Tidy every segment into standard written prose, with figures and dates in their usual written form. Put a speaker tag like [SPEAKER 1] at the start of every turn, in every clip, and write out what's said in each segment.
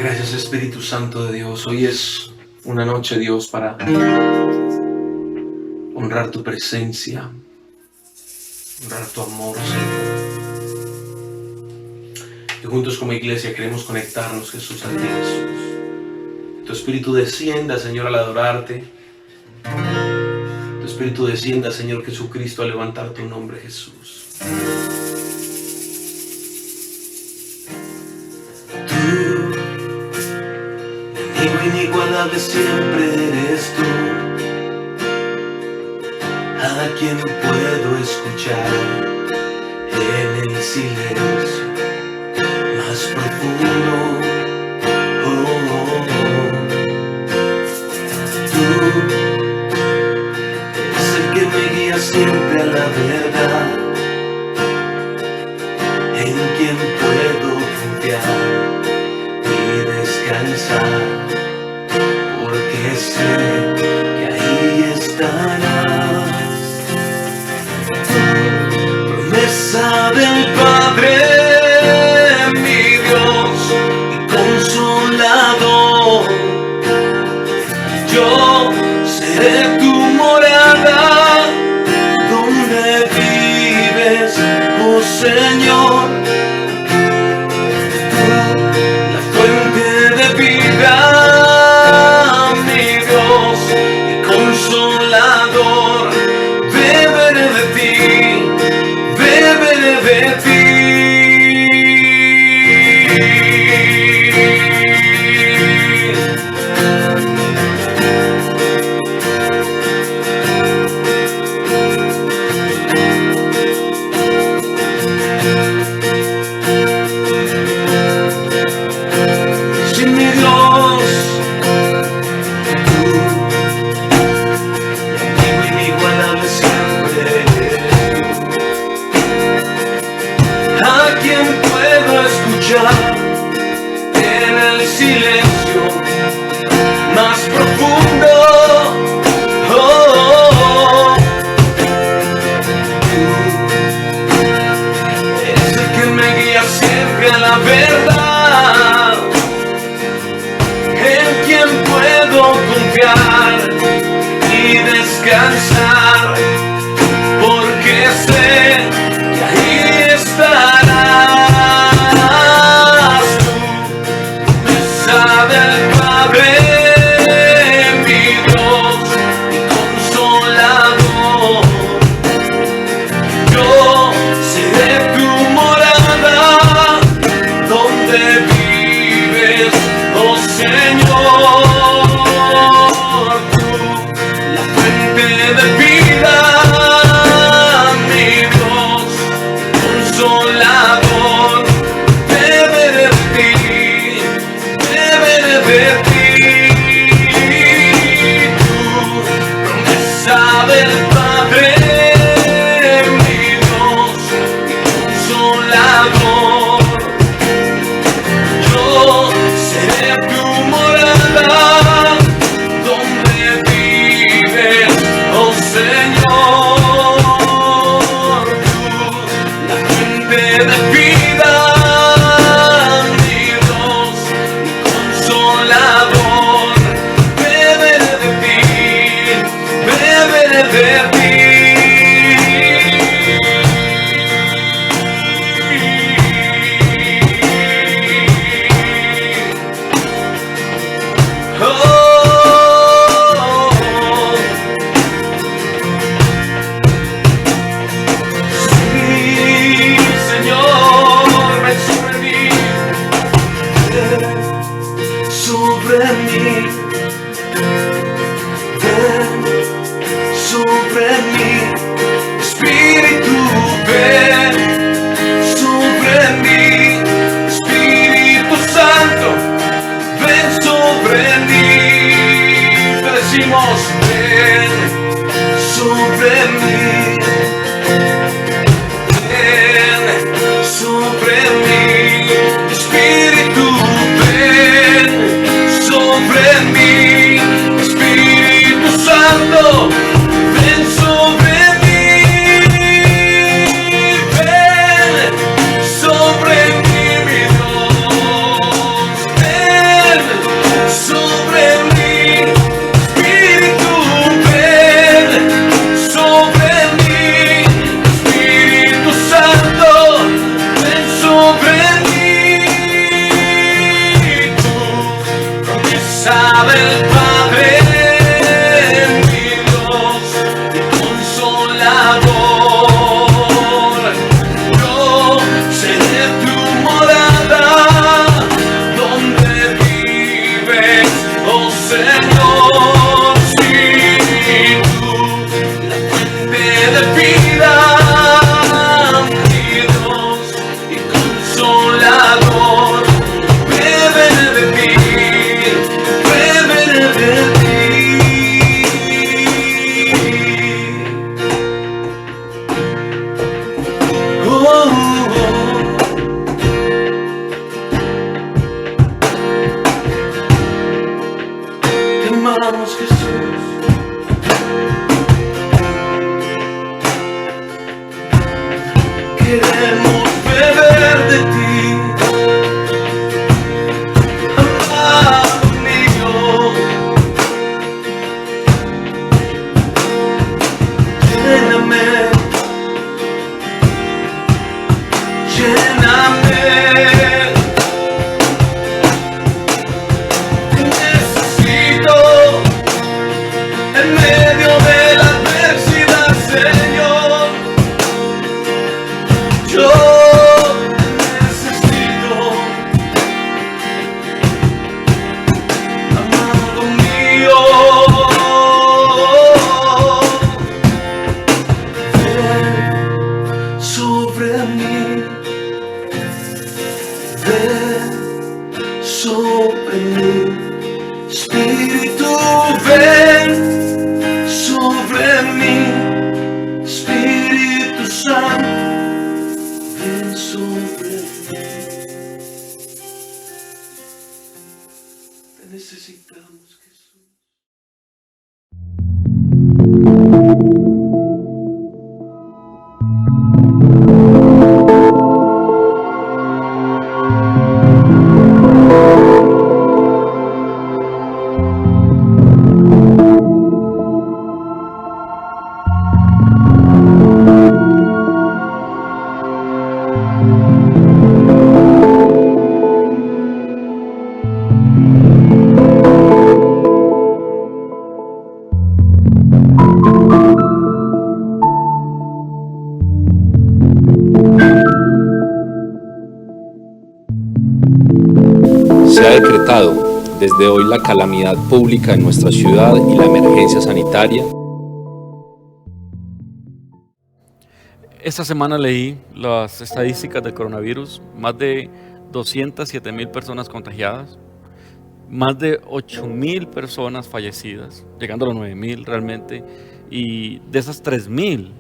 [SPEAKER 1] Gracias, Espíritu Santo de Dios. Hoy es una noche, Dios, para honrar tu presencia, honrar tu amor, Señor. Y juntos como iglesia queremos conectarnos, Jesús, a ti, Jesús. Que tu Espíritu descienda, Señor, al adorarte. Tu Espíritu descienda, Señor Jesucristo, a levantar tu nombre, Jesús. Inigualable siempre eres tú, a quien puedo escuchar en el silencio más profundo. Tú eres el que me guía siempre a la verdad, en quien puedo confiar y descansar. Porque sé que ahí estarás. Promesa del Padre, mi Dios y consolador. Yo seré tu morada, donde vives, oh Señor. La fuente de vida, consolador, beberé de ti, beberé de ti. Sí, mi Dios, en el silencio más profundo. Tú eres el que me guía siempre a la verdad, en quien puedo confiar y descansar, porque sé que ahí estarás. Del Padre, mi Dios y consolador. Yo seré tu morada, donde vives, oh Señor. Tú, la fuente de vida, mi Dios consolador, beberé de ti, de ti. Tu promesa del Padre, mi Dios y consolador. Yo seré tu morada, donde vives, oh Señor. Tú, la fuente de vida, de ti. queremos beber de ti, amado mío. Lléname, lléname. Te necesito en medio de la adversidad, Señor. Yo necesito, amado mío. Ven sobre mí, ven sobre mí, Espíritu, ven sobre mí, Espíritu Santo. Ven sobre mí. Te necesitamos, Jesús.
[SPEAKER 2] Se ha decretado desde hoy la calamidad pública en nuestra ciudad y la emergencia sanitaria.
[SPEAKER 3] Esta semana leí las estadísticas del coronavirus, más de 207,000 personas contagiadas, más de 8,000 personas fallecidas, llegando a los 9,000 realmente, y de esas 3,000,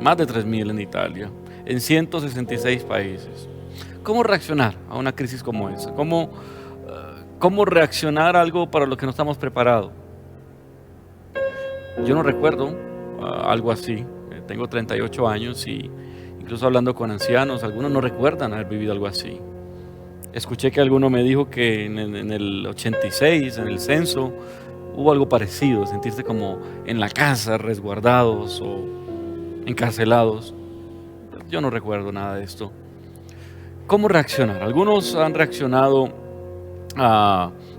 [SPEAKER 3] más de 3,000 en Italia, en 166 países. ¿Cómo reaccionar a una crisis como esa? ¿Cómo reaccionar a algo para lo que no estamos preparados? Yo no recuerdo algo así. Tengo 38 años y incluso hablando con ancianos, algunos no recuerdan haber vivido algo así. Escuché que alguno me dijo que en el 86, en el censo, hubo algo parecido, sentirse como en la casa, resguardados o encarcelados. Yo no recuerdo nada de esto. ¿Cómo reaccionar? Algunos han reaccionado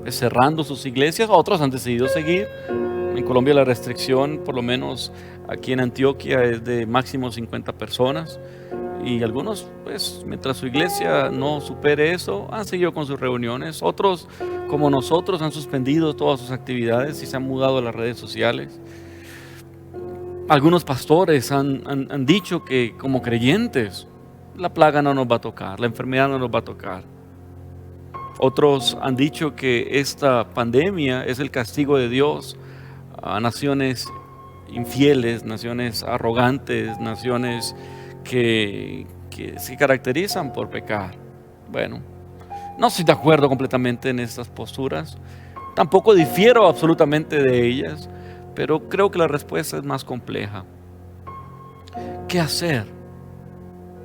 [SPEAKER 3] cerrando sus iglesias, otros han decidido seguir. En Colombia la restricción, por lo menos aquí en Antioquia, es de máximo 50 personas. Y algunos, pues, mientras su iglesia no supere eso, han seguido con sus reuniones. Otros, como nosotros, han suspendido todas sus actividades y se han mudado a las redes sociales. Algunos pastores han dicho que como creyentes, la plaga no nos va a tocar, la enfermedad no nos va a tocar. Otros han dicho que esta pandemia es el castigo de Dios a naciones infieles, naciones arrogantes, naciones que se caracterizan por pecar. Bueno, no estoy de acuerdo completamente en estas posturas, tampoco difiero absolutamente de ellas, pero creo que la respuesta es más compleja. ¿Qué hacer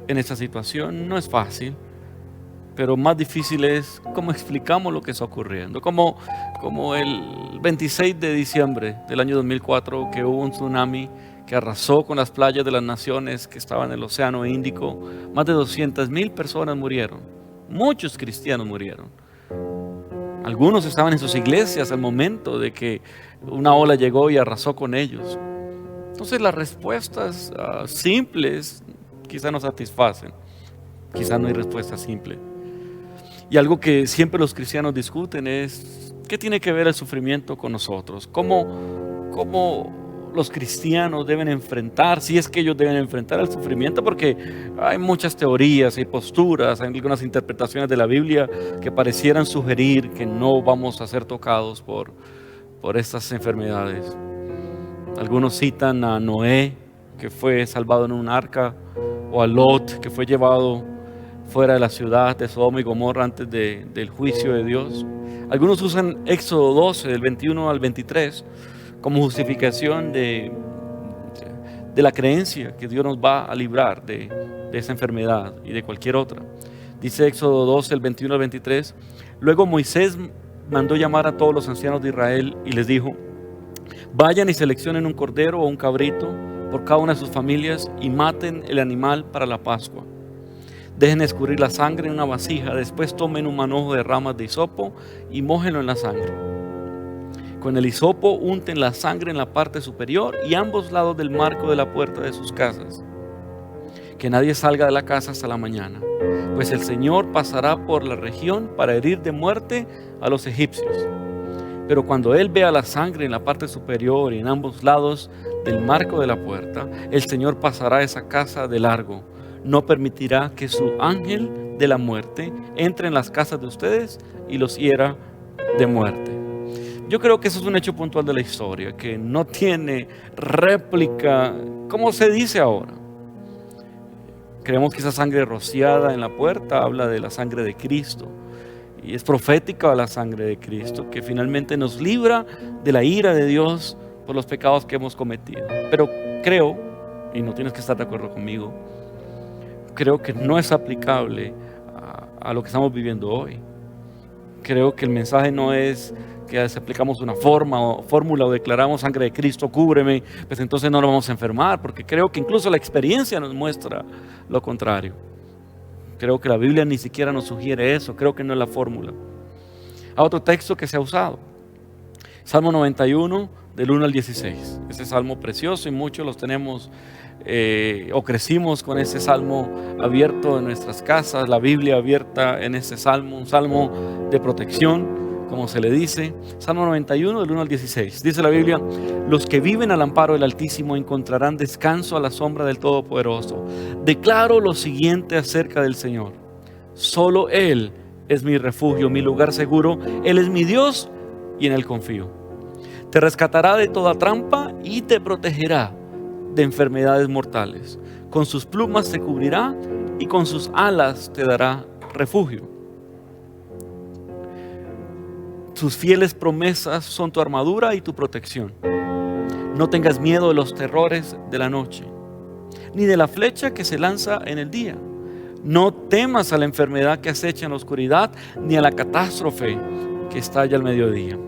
[SPEAKER 3] en esta situación? No es fácil, pero más difícil es cómo explicamos lo que está ocurriendo. Como el 26 de diciembre del año 2004, que hubo un tsunami que arrasó con las playas de las naciones que estaban en el Océano Índico. Más de 200,000 personas murieron. Muchos cristianos murieron. Algunos estaban en sus iglesias al momento de que una ola llegó y arrasó con ellos. Entonces las respuestas simples quizás no satisfacen. Quizás no hay respuesta simple. Y algo que siempre los cristianos discuten es ¿qué tiene que ver el sufrimiento con nosotros? ¿Cómo los cristianos deben enfrentar, si es que ellos deben enfrentar el sufrimiento? Porque hay muchas teorías, hay posturas, hay algunas interpretaciones de la Biblia que parecieran sugerir que no vamos a ser tocados por estas enfermedades. Algunos citan a Noé, que fue salvado en un arca, o a Lot, que fue llevado fuera de la ciudad de Sodoma y Gomorra antes del juicio de Dios. Algunos usan Éxodo 12, del 21 al 23, como justificación de de la creencia que Dios nos va a librar de esa enfermedad y de cualquier otra. Dice Éxodo 12, el 21 al 23, luego Moisés mandó llamar a todos los ancianos de Israel y les dijo: vayan y seleccionen un cordero o un cabrito por cada una de sus familias y maten el animal para la Pascua. Dejen escurrir la sangre en una vasija, después tomen un manojo de ramas de hisopo y mójenlo en la sangre. Con el hisopo unten la sangre en la parte superior y ambos lados del marco de la puerta de sus casas. Que nadie salga de la casa hasta la mañana, pues el Señor pasará por la región para herir de muerte a los egipcios. Pero cuando Él vea la sangre en la parte superior y en ambos lados del marco de la puerta, el Señor pasará esa casa de largo. No permitirá que su ángel de la muerte entre en las casas de ustedes y los hiera de muerte. Yo creo que eso es un hecho puntual de la historia, que no tiene réplica, como se dice ahora. Creemos que esa sangre rociada en la puerta habla de la sangre de Cristo. Y es profética la sangre de Cristo, que finalmente nos libra de la ira de Dios por los pecados que hemos cometido. Pero creo, y no tienes que estar de acuerdo conmigo, creo que no es aplicable a lo que estamos viviendo hoy. Creo que el mensaje no es que si aplicamos una fórmula o declaramos sangre de Cristo, cúbreme, pues entonces no nos vamos a enfermar, porque creo que incluso la experiencia nos muestra lo contrario. Creo que la Biblia ni siquiera nos sugiere eso, creo que no es la fórmula. Hay otro texto que se ha usado, Salmo 91, del 1 al 16. Ese salmo precioso y muchos los tenemos o crecimos con ese salmo abierto en nuestras casas, la Biblia abierta en ese salmo, un salmo de protección, como se le dice. Salmo 91 del 1 al 16. Dice la Biblia: los que viven al amparo del Altísimo encontrarán descanso a la sombra del Todopoderoso. Declaro lo siguiente acerca del Señor: solo Él es mi refugio, mi lugar seguro. Él es mi Dios y en Él confío. Te rescatará de toda trampa y te protegerá de enfermedades mortales. Con sus plumas te cubrirá y con sus alas te dará refugio. Sus fieles promesas son tu armadura y tu protección. No tengas miedo de los terrores de la noche, ni de la flecha que se lanza en el día. No temas a la enfermedad que acecha en la oscuridad, ni a la catástrofe que estalla al mediodía.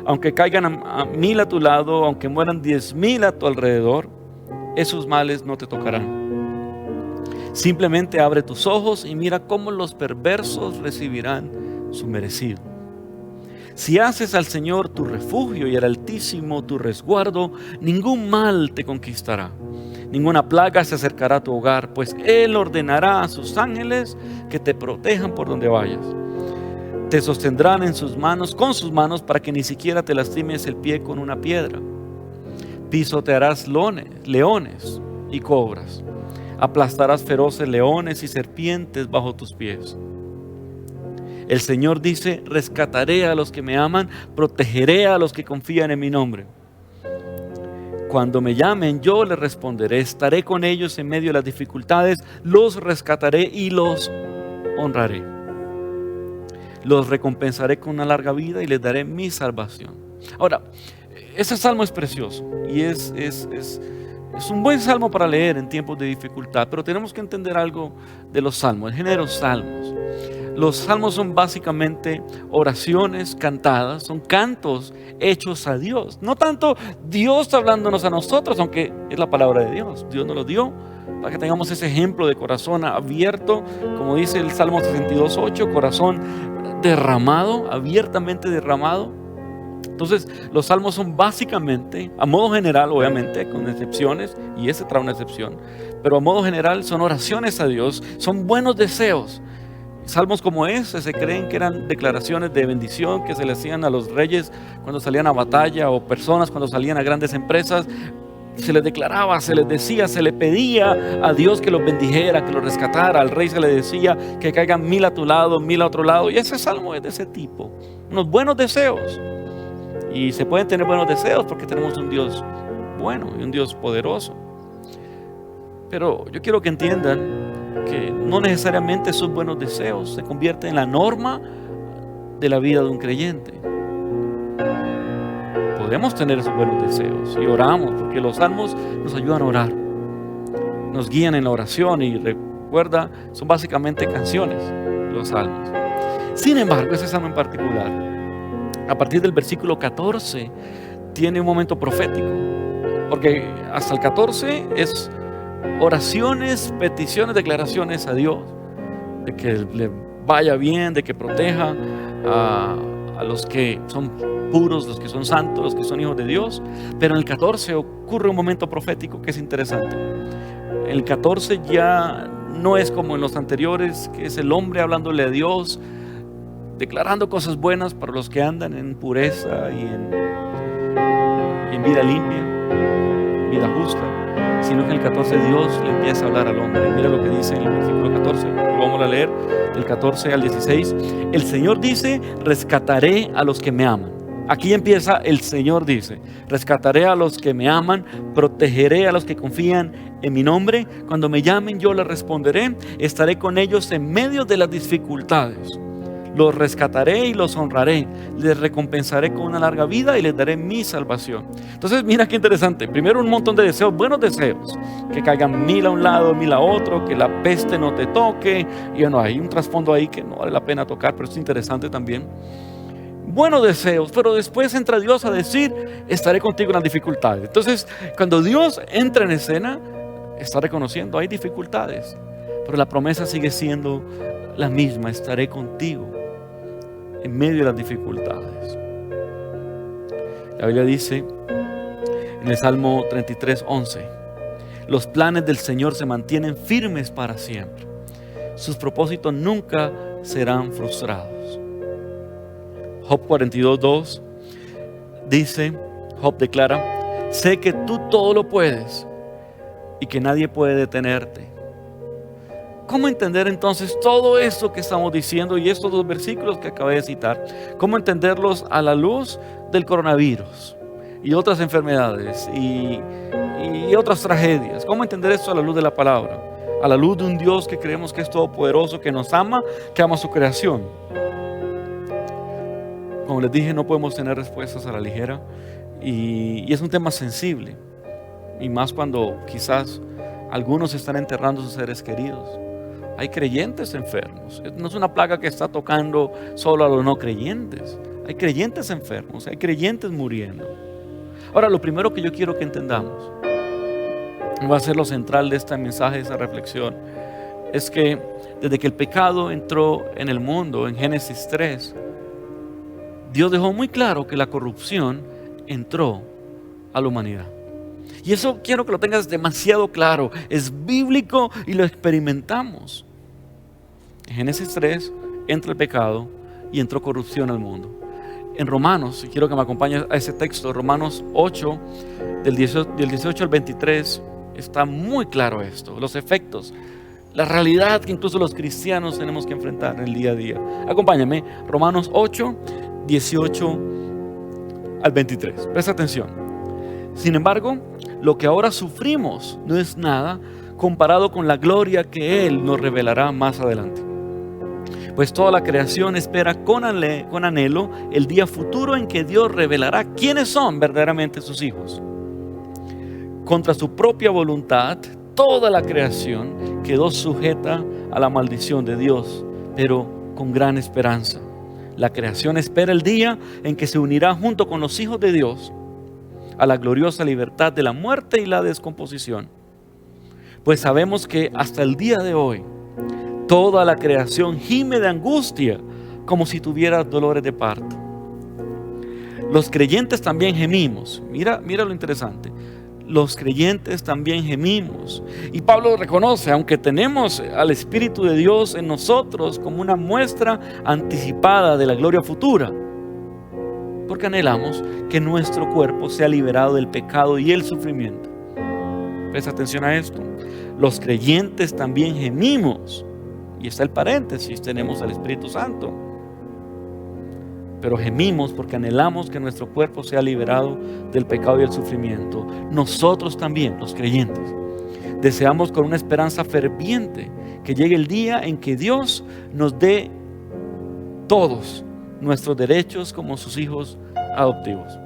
[SPEAKER 3] Aunque caigan a 1000 a tu lado, aunque mueran 10,000 a tu alrededor, esos males no te tocarán. Simplemente abre tus ojos y mira cómo los perversos recibirán su merecido. Si haces al Señor tu refugio y al Altísimo tu resguardo, ningún mal te conquistará. Ninguna plaga se acercará a tu hogar, pues Él ordenará a sus ángeles que te protejan por donde vayas. Te sostendrán en sus manos, con sus manos, para que ni siquiera te lastimes el pie con una piedra. Pisotearás leones y cobras. Aplastarás feroces leones y serpientes bajo tus pies. El Señor dice: rescataré a los que me aman, protegeré a los que confían en mi nombre. Cuando me llamen, yo les responderé. Estaré con ellos en medio de las dificultades, los rescataré y los honraré. Los recompensaré con una larga vida y les daré mi salvación. Ahora, ese salmo es precioso y es un buen salmo para leer en tiempos de dificultad, pero tenemos que entender algo de los salmos, el género salmos. Los salmos son básicamente oraciones cantadas, son cantos hechos a Dios. No tanto Dios hablándonos a nosotros, aunque es la palabra de Dios. Dios nos lo dio para que tengamos ese ejemplo de corazón abierto, como dice el Salmo 62:8, corazón derramado, abiertamente derramado. Entonces, los salmos son básicamente, a modo general, obviamente, con excepciones, y ese trae una excepción, pero a modo general son oraciones a Dios, son buenos deseos. Salmos como ese se creen que eran declaraciones de bendición que se le hacían a los reyes cuando salían a batalla, o personas cuando salían a grandes empresas. Se les declaraba, se les decía, se le pedía a Dios que los bendijera, que los rescatara. Al rey se le decía que caigan 1000 a tu lado, 1000 a otro lado. Y ese salmo es de ese tipo, unos buenos deseos. Y se pueden tener buenos deseos porque tenemos un Dios bueno y un Dios poderoso. Pero yo quiero que entiendan que no necesariamente esos buenos deseos se convierten en la norma de la vida de un creyente. podemos tener esos buenos deseos y oramos, porque los salmos nos ayudan a orar, nos guían en la oración y recuerda, son básicamente canciones, los salmos. Sin embargo, ese salmo en particular, a partir del versículo 14, tiene un momento profético, porque hasta el 14 es oraciones, peticiones, declaraciones a Dios, de que le vaya bien, de que proteja a los que son puros, los que son santos, los que son hijos de Dios. Pero en el 14 ocurre un momento profético que es interesante. En el 14 ya no es como en los anteriores, que es el hombre hablándole a Dios, declarando cosas buenas para los que andan en pureza y en vida limpia, vida justa, sino que en el 14 Dios le empieza a hablar al hombre. Mira lo que dice en el versículo 14, lo vamos a leer del 14 al 16. El Señor dice: rescataré a los que me aman. Aquí empieza el Señor dice: rescataré a los que me aman, protegeré a los que confían en mi nombre. Cuando me llamen yo les responderé, estaré con ellos en medio de las dificultades. Los rescataré y los honraré, les recompensaré con una larga vida y les daré mi salvación. Entonces mira qué interesante. Primero un montón de deseos, buenos deseos, que caigan 1000 a un lado, 1000 a otro, que la peste no te toque. Y bueno, hay un trasfondo ahí que no vale la pena tocar, pero es interesante también. Buenos deseos, pero después entra Dios a decir: estaré contigo en las dificultades. Entonces cuando Dios entra en escena, está reconociendo hay dificultades, pero la promesa sigue siendo la misma: estaré contigo en medio de las dificultades. La Biblia dice en el Salmo 33:11: los planes del Señor se mantienen firmes para siempre, sus propósitos nunca serán frustrados. Job 42:2 dice, Job declara: sé que tú todo lo puedes y que nadie puede detenerte. ¿Cómo entender entonces todo esto que estamos diciendo y estos dos versículos que acabé de citar? ¿Cómo entenderlos a la luz del coronavirus y otras enfermedades y otras tragedias? ¿Cómo entender esto a la luz de la palabra? A la luz de un Dios que creemos que es todopoderoso, que nos ama, que ama su creación. Como les dije, no podemos tener respuestas a la ligera y es un tema sensible, y más cuando quizás algunos están enterrando a sus seres queridos. Hay creyentes enfermos. No es una plaga que está tocando solo a los no creyentes. Hay creyentes enfermos, hay creyentes muriendo. Ahora, lo primero que yo quiero que entendamos, va a ser lo central de este mensaje, de esta reflexión, es que desde que el pecado entró en el mundo, en Génesis 3, Dios dejó muy claro que la corrupción entró a la humanidad. Y eso quiero que lo tengas demasiado claro. Es bíblico y lo experimentamos. En Génesis 3 entra el pecado y entró corrupción al mundo. En Romanos, y quiero que me acompañes a ese texto, Romanos 8, del 18 al 23, está muy claro esto, los efectos, la realidad que incluso los cristianos tenemos que enfrentar en el día a día. Acompáñame, Romanos 8, 18 al 23. Presta atención. Sin embargo, lo que ahora sufrimos no es nada comparado con la gloria que Él nos revelará más adelante. Pues toda la creación espera con anhelo el día futuro en que Dios revelará quiénes son verdaderamente sus hijos. Contra su propia voluntad, toda la creación quedó sujeta a la maldición de Dios, pero con gran esperanza. La creación espera el día en que se unirá junto con los hijos de Dios a la gloriosa libertad de la muerte y la descomposición. Pues sabemos que hasta el día de hoy toda la creación gime de angustia como si tuviera dolores de parto. Los creyentes también gemimos. Mira lo interesante. Los creyentes también gemimos. Y Pablo reconoce, aunque tenemos al Espíritu de Dios en nosotros como una muestra anticipada de la gloria futura, porque anhelamos que nuestro cuerpo sea liberado del pecado y el sufrimiento. Presta atención a esto. Los creyentes también gemimos. Y está el paréntesis, tenemos al Espíritu Santo. Pero gemimos porque anhelamos que nuestro cuerpo sea liberado del pecado y el sufrimiento. Nosotros también, los creyentes, deseamos con una esperanza ferviente que llegue el día en que Dios nos dé todos nuestros derechos como sus hijos adoptivos.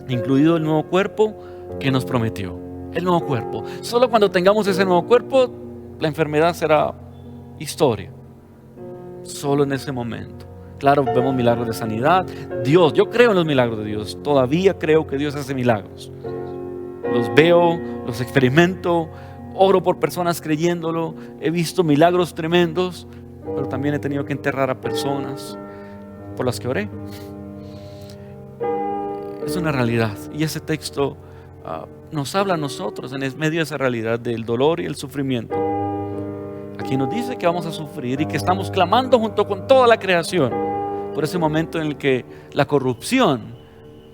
[SPEAKER 3] incluido el nuevo cuerpo que nos prometió. El nuevo cuerpo. Solo cuando tengamos ese nuevo cuerpo, la enfermedad será historia. Solo en ese momento. Claro, vemos milagros de sanidad. Dios, yo creo en los milagros de Dios. Todavía creo que Dios hace milagros. Los veo, los experimento, oro por personas creyéndolo. He visto milagros tremendos, pero también he tenido que enterrar a personas por las que oré. Es una realidad. Y ese texto nos habla a nosotros en medio de esa realidad del dolor y el sufrimiento. Aquí nos dice que vamos a sufrir y que estamos clamando junto con toda la creación por ese momento en el que la corrupción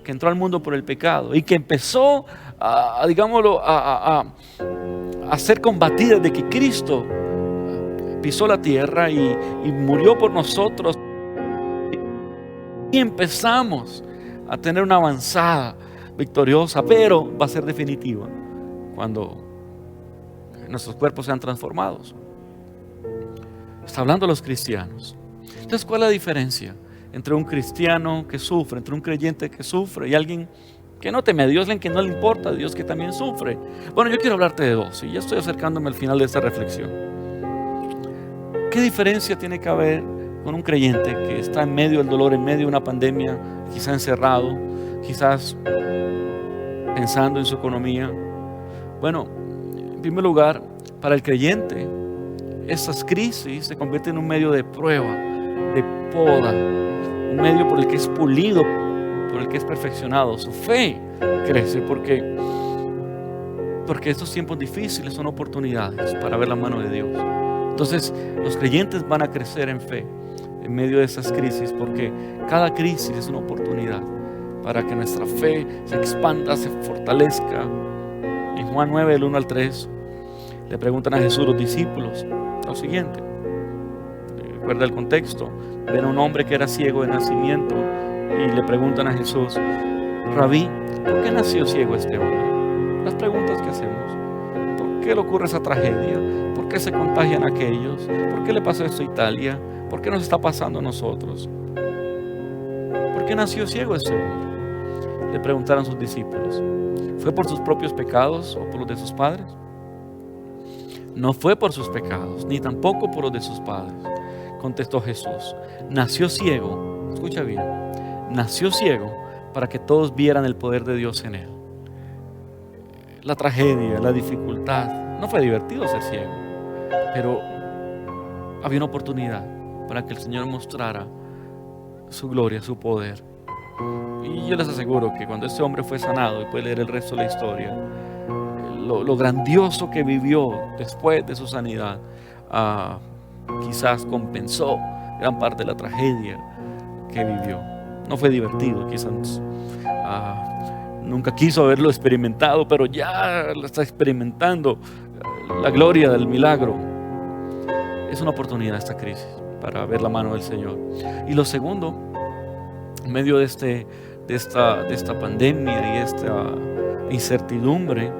[SPEAKER 3] que entró al mundo por el pecado y que empezó a ser combatida de que Cristo pisó la tierra y murió por nosotros, y empezamos a tener una avanzada victoriosa, pero va a ser definitiva cuando nuestros cuerpos sean transformados. Está hablando a los cristianos. Entonces, ¿cuál es la diferencia entre un cristiano que sufre, entre un creyente que sufre y alguien que no teme a Dios, alguien que no le importa a Dios, que también sufre? Bueno, yo quiero hablarte de dos y ya estoy acercándome al final de esta reflexión. ¿Qué diferencia tiene que haber con un creyente que está en medio del dolor, en medio de una pandemia, quizás encerrado, quizás pensando en su economía? Bueno, en primer lugar, para el creyente, esas crisis se convierten en un medio de prueba, de poda, un medio por el que es pulido, por el que es perfeccionado. Su fe crece porque estos tiempos difíciles son oportunidades para ver la mano de Dios. Entonces, los creyentes van a crecer en fe en medio de esas crisis, porque cada crisis es una oportunidad para que nuestra fe se expanda, se fortalezca. En Juan 9, del 1 al 3, le preguntan a Jesús los discípulos lo siguiente. Recuerda el contexto. Ven a un hombre que era ciego de nacimiento y le preguntan a Jesús: Rabí, ¿por qué nació ciego este hombre? Las preguntas que hacemos. ¿Por qué le ocurre esa tragedia? ¿Por qué se contagian aquellos? ¿Por qué le pasó esto a Italia? ¿Por qué nos está pasando a nosotros? ¿Por qué nació ciego este hombre? Le preguntaron sus discípulos. ¿Fue por sus propios pecados o por los de sus padres? No fue por sus pecados, ni tampoco por los de sus padres, contestó Jesús. Nació ciego, escucha bien, nació ciego para que todos vieran el poder de Dios en él. La tragedia, la dificultad, no fue divertido ser ciego, pero había una oportunidad para que el Señor mostrara su gloria, su poder. Y yo les aseguro que cuando este hombre fue sanado, y puede leer el resto de la historia, lo grandioso que vivió después de su sanidad, quizás compensó gran parte de la tragedia que vivió. No fue divertido, quizás nunca quiso haberlo experimentado, pero ya lo está experimentando, la gloria del milagro. Es una oportunidad esta crisis para ver la mano del Señor. Y lo segundo, en medio de esta pandemia y esta incertidumbre,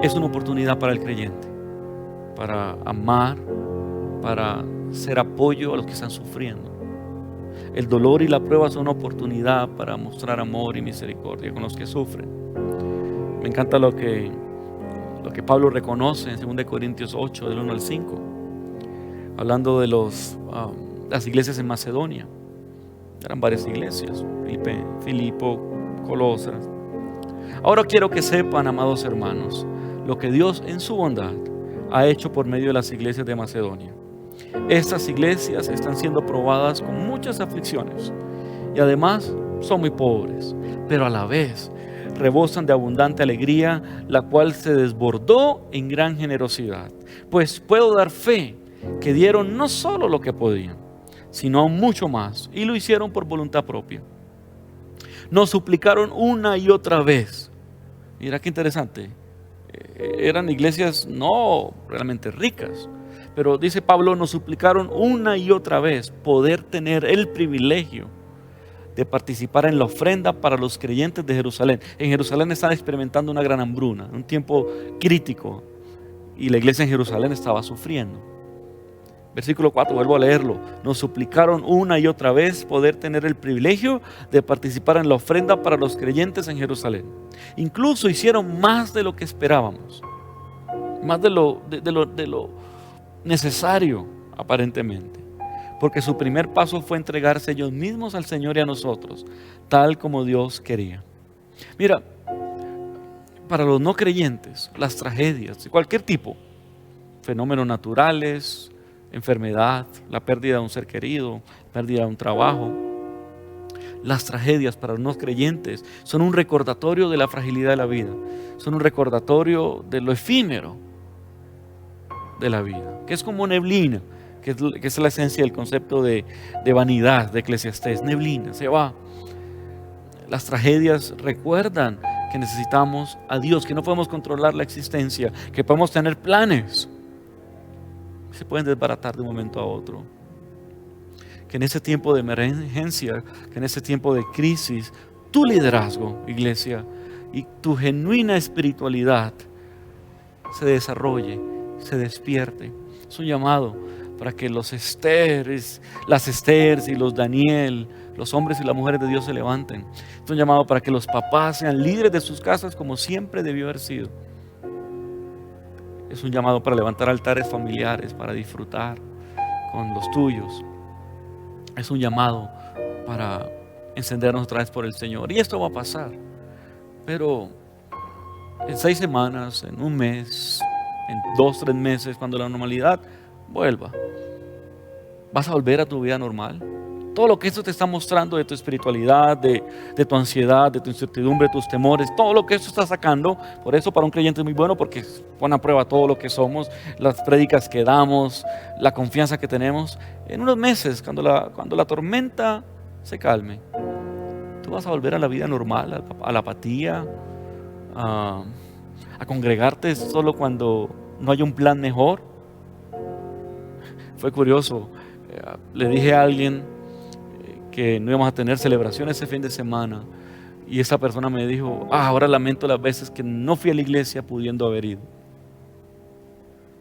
[SPEAKER 3] es una oportunidad para el creyente, para amar, para ser apoyo a los que están sufriendo. El dolor y la prueba son una oportunidad para mostrar amor y misericordia con los que sufren. Me encanta lo que Pablo reconoce en 2 Corintios 8, del 1 al 5, hablando de las iglesias en Macedonia. Eran varias iglesias: Filipo, Colosas. Ahora quiero que sepan, amados hermanos, lo que Dios en su bondad ha hecho por medio de las iglesias de Macedonia. Estas iglesias están siendo probadas con muchas aflicciones y además son muy pobres, pero a la vez rebosan de abundante alegría, la cual se desbordó en gran generosidad. Pues puedo dar fe que dieron no solo lo que podían, sino aún mucho más, y lo hicieron por voluntad propia. Nos suplicaron una y otra vez. Mira qué interesante. Eran iglesias no realmente ricas, pero dice Pablo, nos suplicaron una y otra vez poder tener el privilegio de participar en la ofrenda para los creyentes de Jerusalén. En Jerusalén están experimentando una gran hambruna, un tiempo crítico, y la iglesia en Jerusalén estaba sufriendo. Versículo 4, vuelvo a leerlo. Nos suplicaron una y otra vez poder tener el privilegio de participar en la ofrenda para los creyentes en Jerusalén. Incluso hicieron más de lo que esperábamos, más de lo necesario aparentemente, porque su primer paso fue entregarse ellos mismos al Señor y a nosotros, tal como Dios quería. Mira, para los no creyentes, las tragedias de cualquier tipo, fenómenos naturales, enfermedad, la pérdida de un ser querido, pérdida de un trabajo, las tragedias para los no creyentes son un recordatorio de la fragilidad de la vida, son un recordatorio de lo efímero de la vida, que es como neblina, que es la esencia del concepto de vanidad de Eclesiastés. Neblina, se va. Las tragedias recuerdan que necesitamos a Dios, que no podemos controlar la existencia, que podemos tener planes, se pueden desbaratar de un momento a otro. Que en ese tiempo de emergencia, que en ese tiempo de crisis, tu liderazgo, iglesia, y tu genuina espiritualidad se desarrolle, se despierte. Es un llamado para que los Esteres, las Esteres y los Daniel, los hombres y las mujeres de Dios se levanten. Es un llamado para que los papás sean líderes de sus casas como siempre debió haber sido. Es un llamado para levantar altares familiares, para disfrutar con los tuyos. Es un llamado para encendernos otra vez por el Señor. Y esto va a pasar. Pero en 6 semanas, en un mes, en 2, 3 meses, cuando la normalidad vuelva, vas a volver a tu vida normal. Todo lo que esto te está mostrando de tu espiritualidad, de tu ansiedad, de tu incertidumbre, tus temores, todo lo que esto está sacando. Por eso para un creyente es muy bueno, porque pone a prueba todo lo que somos, las prédicas que damos, la confianza que tenemos. En unos meses, cuando la tormenta se calme, tú vas a volver a la vida normal, a la apatía, a congregarte solo cuando no hay un plan mejor. Fue curioso, le dije a alguien que no íbamos a tener celebración ese fin de semana, y esa persona me dijo: ahora lamento las veces que no fui a la iglesia pudiendo haber ido.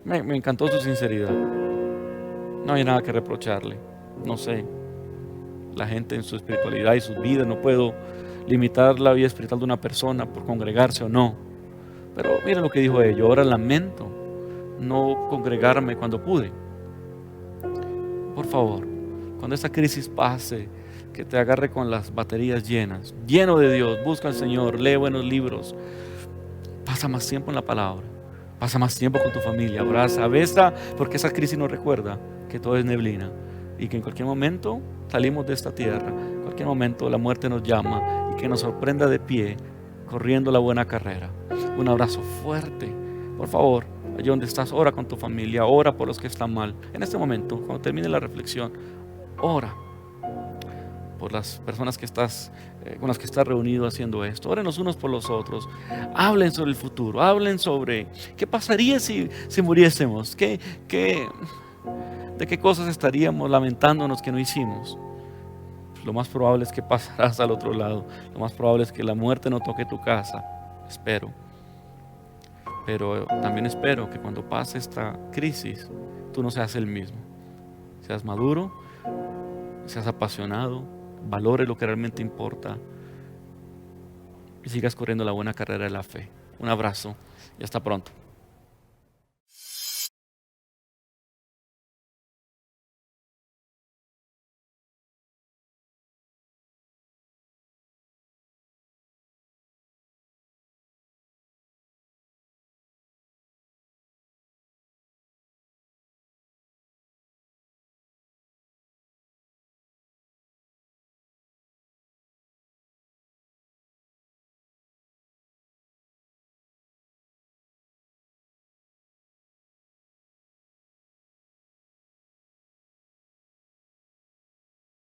[SPEAKER 3] Me encantó su sinceridad. No hay nada que reprocharle. No sé, la gente en su espiritualidad y sus vidas, no puedo limitar la vida espiritual de una persona por congregarse o no, pero mira lo que dijo ella: ahora lamento no congregarme cuando pude. Por favor, cuando esta crisis pase, que te agarre con las baterías llenas, lleno de Dios. Busca al Señor, lee buenos libros, pasa más tiempo en la palabra, pasa más tiempo con tu familia, abraza, besa, porque esa crisis nos recuerda que todo es neblina y que en cualquier momento salimos de esta tierra, en cualquier momento la muerte nos llama, y que nos sorprenda de pie, corriendo la buena carrera. Un abrazo fuerte. Por favor, allí donde estás, ora con tu familia, ora por los que están mal. En este momento, cuando termine la reflexión, ora por las personas que con las que estás reunido haciendo esto. Oren los unos por los otros. Hablen sobre el futuro. Hablen sobre qué pasaría si muriésemos. ¿De qué cosas estaríamos lamentándonos que no hicimos? Pues lo más probable es que pasarás al otro lado. Lo más probable es que la muerte no toque tu casa. Espero. Pero también espero que cuando pase esta crisis, tú no seas el mismo. Seas maduro, seas apasionado, valore lo que realmente importa y sigas corriendo la buena carrera de la fe. Un abrazo y hasta pronto.